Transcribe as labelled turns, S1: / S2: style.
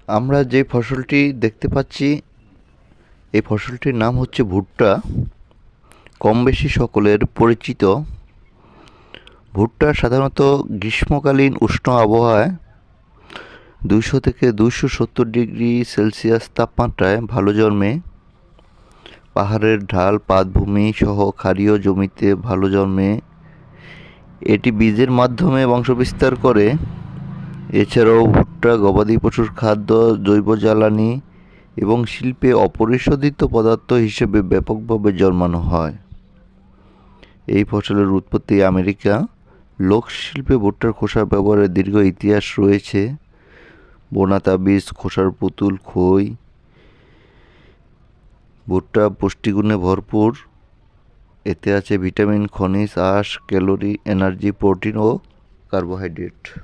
S1: আমরা যে ফসলটি দেখতে পাচ্ছি এই ফসলটির নাম হচ্ছে ভুট্টা। কম বেশি সকলের পরিচিত। ভুট্টা সাধারণত গ্রীষ্মকালীন উষ্ণ আবহাওয়ায় 200 থেকে 270 ডিগ্রি সেলসিয়াস তাপমাত্রায় ভালো জন্মে। পাহাড়ের ঢাল পাদভূমি সহ ক্ষারীয় জমিতে ভালো জন্মে। এটি বীজের মাধ্যমে বংশবিস্তার করে। এছাড়াও ভুট্টা গবাদি পশুর খাদ্য, জৈব জ্বালানি এবং শিল্পে অপরিশোধিত পদার্থ হিসেবে ব্যাপকভাবে জন্মানো হয়। এই ফসলের উৎপত্তি আমেরিকা। লোকশিল্পে ভুট্টার খোসা ব্যবহারের দীর্ঘ ইতিহাস রয়েছে। বোনা তাবিজ, খোসার পুতুল, খই। ভুট্টা পুষ্টিগুণে ভরপুর। এতে আছে ভিটামিন, খনিজ, আঁশ, ক্যালোরি, এনার্জি, প্রোটিন ও কার্বোহাইড্রেট।